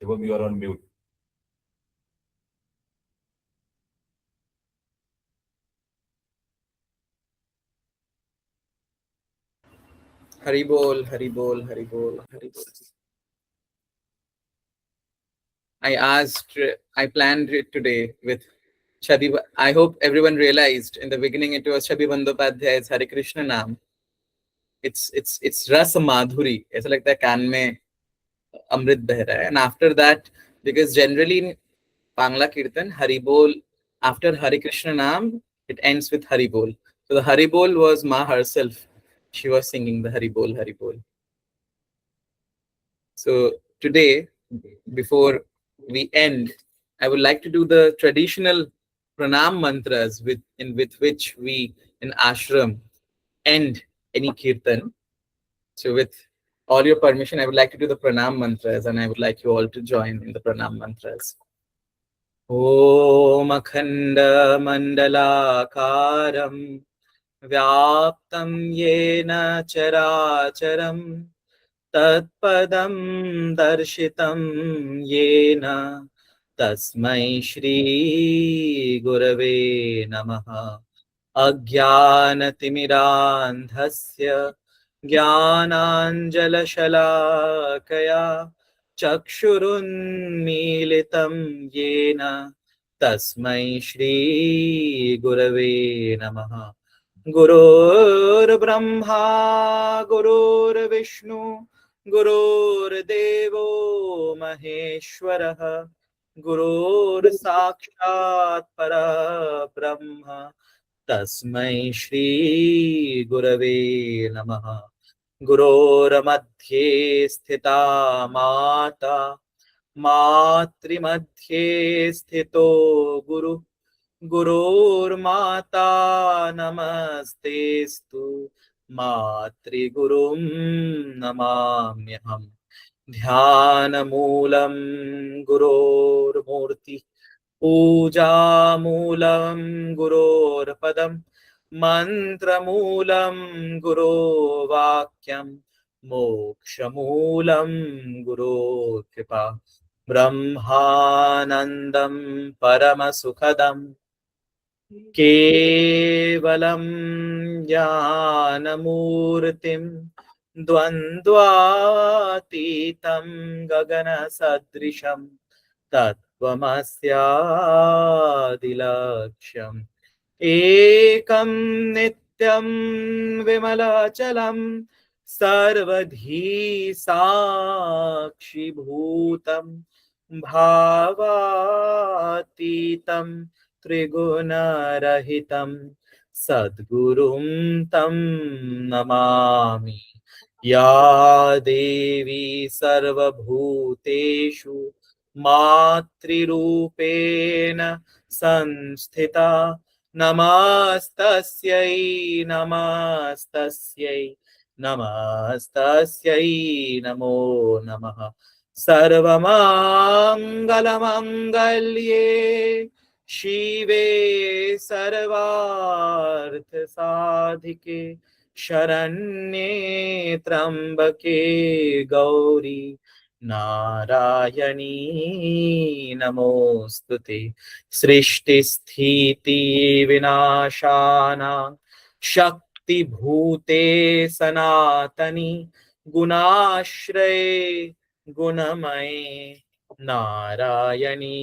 Shivam, you are on mute. Hari Bol, Hari Bol, Hari Bol, Hari Bol. I planned it today with Chabi. I hope everyone realized in the beginning it was Chabi Bandyopadhyay's Hare Krishna Naam. It's Ras Madhuri. ऐसा लगता है कान में अमृत बह रहा है. And after that, because generally in Bangla Kirtan, Hari Bol, after Hare Krishna Naam, it ends with Hari Bol. So the Hari Bol was Ma herself. She was singing the Hari Bol, Hari Bol. So today, before we end, I would like to do the traditional pranam mantras with which we in ashram end any kirtan. So with all your permission, I would like to do the pranam mantras, and I would like you all to join in the pranam mantras. Om Akhanda Mandalakaram Vyaptam Yena Characharam Tatpadam Darshitam Yena Tasmai Shri Gurave Namaha Ajnanatimirandhasya Jnananjalashalakaya Chakshurunmilitam Yena Tasmai Shri Gurave Namaha Gurur Brahma Gurur Vishnu Gurur Devo Maheshwaraha Gurur Sakshat Para Brahma Tasmai Shri Gurave Namaha Gurur Madhye Sthita Mata Matri Madhye Sthito Guru Gururmata Namastestu Matrigurum Namamyaham Dhyanamulam Gururmurti Pujamulam Gururpadam Mantramulam Guruvakyam Mokshamulam Guru Kripa Brahmanandam Paramasukhadam Kevalam Jnanamurtim Dvandvatitam Gagana Sadrisham Tattvamasyadilaksham Ekam Nityam Vimalachalam Sarvadhi Sakshi Bhutam Bhavatitam Triguna-rahitam Sadgurum tam namami Ya Devi Sarvabhuteshu Matrirupena Sanstita Namastasyai Namastasyai Namastasyai Namo Namaha Sarvamangalamangalye Shive Sarvarth Sadhike Sharanye Trambake Gauri Narayani Namostute Srishti Sthiti Vinashana Shakti Bhute Sanatani Gunashray Gunamay Narayani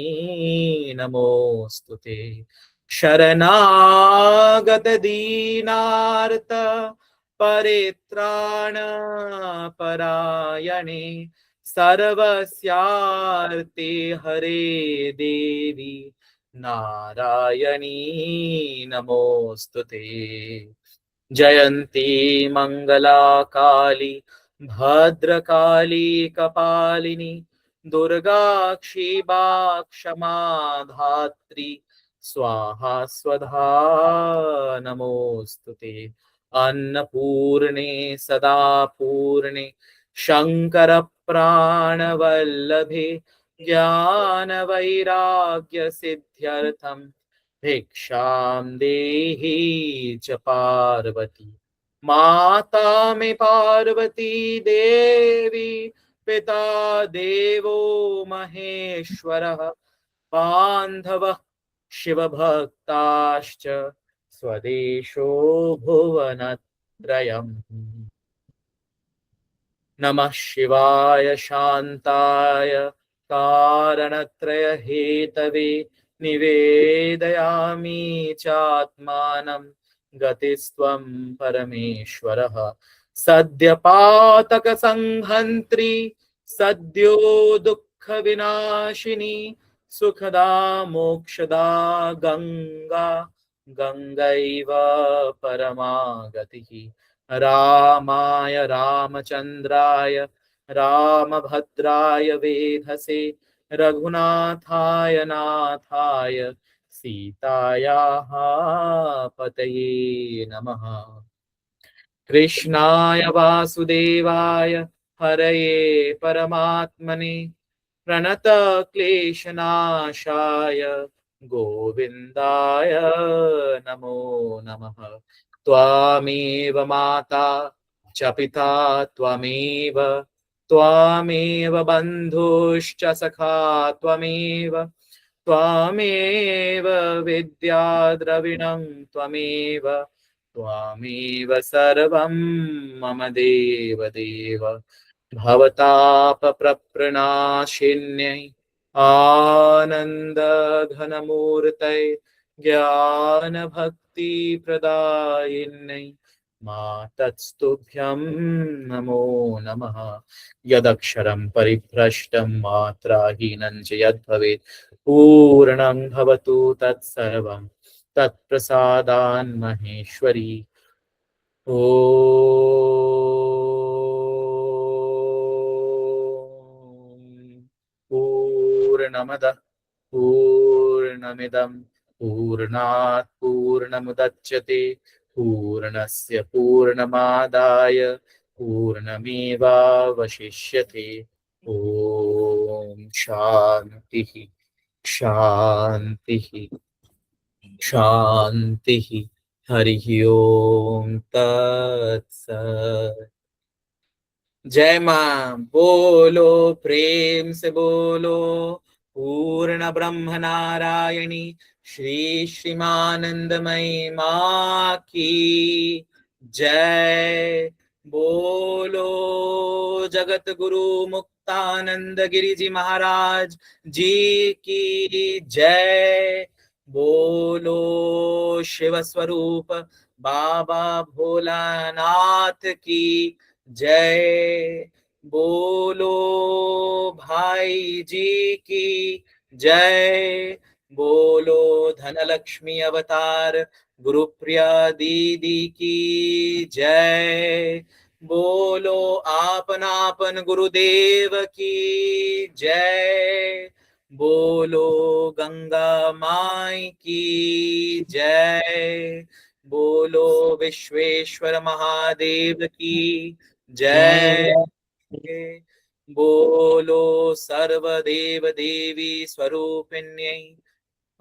Namostute Sharanagata Dinartha Paritrana Parayane Sarvasyarti Hare Devi Narayani Namostute Jayanti Mangala Kali Bhadrakali Kapalini Durga Kshiba Kshama Dhatri Swaha Swadha Namostute Annapurne Sadapurne Shankara Pranavallabhe Jnana Vairagya Siddhyartham Bhiksham Dehi Cha Parvati Mata me Parvati Devi पिता देवो महेश्वरः बान्धवः शिवभक्ताश्च स्वदेशो भुवनत्रयम्। नमः शिवाय शान्ताय कारणत्रय Hathaway निवेदयामि चात्मानं गतिस्त्वं परमेश्वरः सद्यपातक संहन्त्री सद्यो दुःख विनाशिनी सुखदा मोक्षदा गंगा गंगैव परमा गतिः। रामाय रामचन्द्राय रामभद्राय वेधसे रघुनाथाय नाथाय सीतायाः पतये नमः। कृष्णाय वासुदेवाय हरये परमात्मने प्रणतक्लेशनाशाय गोविन्दाय नमो नमः। त्वामेव माता च पिता त्वमेव त्वामेव बन्धुश्च सखा त्वमेव त्वामेव विद्या द्रविणं त्वमेव त्वामेव सर्वं मम देवदेव। भवतापप्रप्रणाशिन्यै आनन्दघनमूर्तये ज्ञानभक्तिप्रदायिन्यै मातस्तुभ्यं नमो नमः। यदक्षरं परिभ्रष्टं मात्राहीनं च यद्भवेत् पूर्णं भवतु तत्सर्वं तत्प्रसादान् महेश्वरी। ॐ पूर्णमदः पूर्णमिदं पूर्णात् पूर्णमुदच्यते पूर्णस्य पूर्णमादाय पूर्णमेवावशिष्यते। ॐ शान्तिः शान्तिः शान्तिः। हरिः ओम तत्सत्। जय मां। बोलो प्रेम से बोलो पूर्ण ब्रह्म नारायणी श्री श्रीमानंदमयी माँ की जय। बोलो जगत गुरु मुक्तानंद गिरि जी महाराज जी की जय। बोलो शिव स्वरूप बाबा भोलानाथ की जय। बोलो भाई जी की जय। बोलो धनलक्ष्मी अवतार गुरुप्रिया दीदी की जय। बोलो आपन आपन गुरुदेव की जय। बोलो गंगा माई की जय। बोलो विश्वेश्वर महादेव की जय। बोलो सर्वदेव देवी स्वरूपिण्यै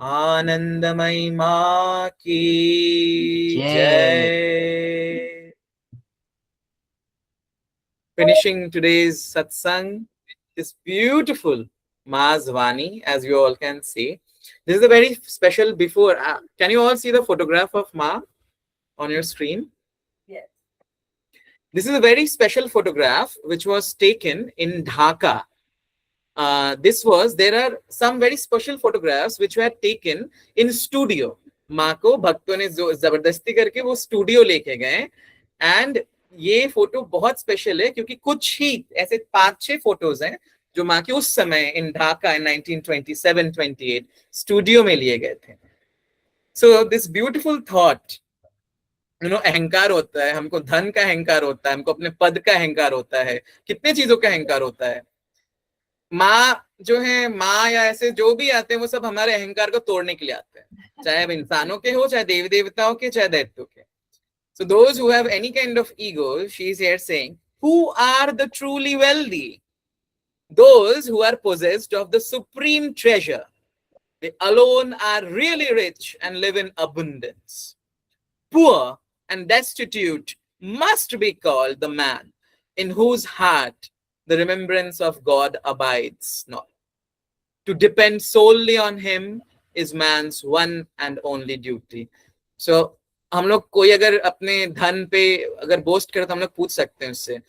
आनंदमयी माँ की जय। Finishing today's satsang, this beautiful Ma's Vani, as you all can see. This is a very special before. Can you all see the photograph of Ma on your screen? Yes. This is a very special photograph which was taken in Dhaka. There are some very special photographs which were taken in studio. माँ को भक्तों ने जो जबरदस्ती करके वो studio लेके गए एंड ये फोटो बहुत स्पेशल है क्योंकि कुछ ही ऐसे 5-6 फोटोज हैं जो माँ के उस समय इन ढाका इन 1927-28 स्टूडियो में लिए गए थे. सो दिस ब्यूटीफुल थॉट, अहंकार होता है, हमको धन का अहंकार होता है, हमको अपने पद का अहंकार होता है, कितने चीजों का अहंकार होता है. माँ जो है, माँ या ऐसे जो भी आते हैं वो सब हमारे अहंकार को तोड़ने के लिए आते हैं, चाहे इंसानों के हो, चाहे देवी देवताओं के, चाहे दैत्यों के. So those who have any kind of ego, she is here saying, who are the truly wealthy? Those who are possessed of the supreme treasure. They alone are really rich and live in abundance. Poor and destitute must be called the man in whose heart the remembrance of God abides not. To depend solely on him is man's one and only duty. So हम लोग कोई अगर अपने धन पे अगर boast करे तो हम लोग पूछ सकते हैं उससे,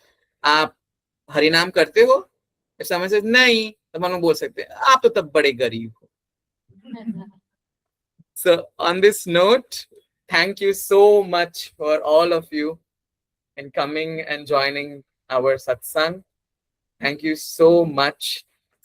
आप हरिनाम करते हो? इस समय से नहीं, तब हम लोग बोल सकते हैं आप तो तब बड़े गरीब हो. So on this note, thank you so much for all of you in coming and joining our satsang. Thank you so much.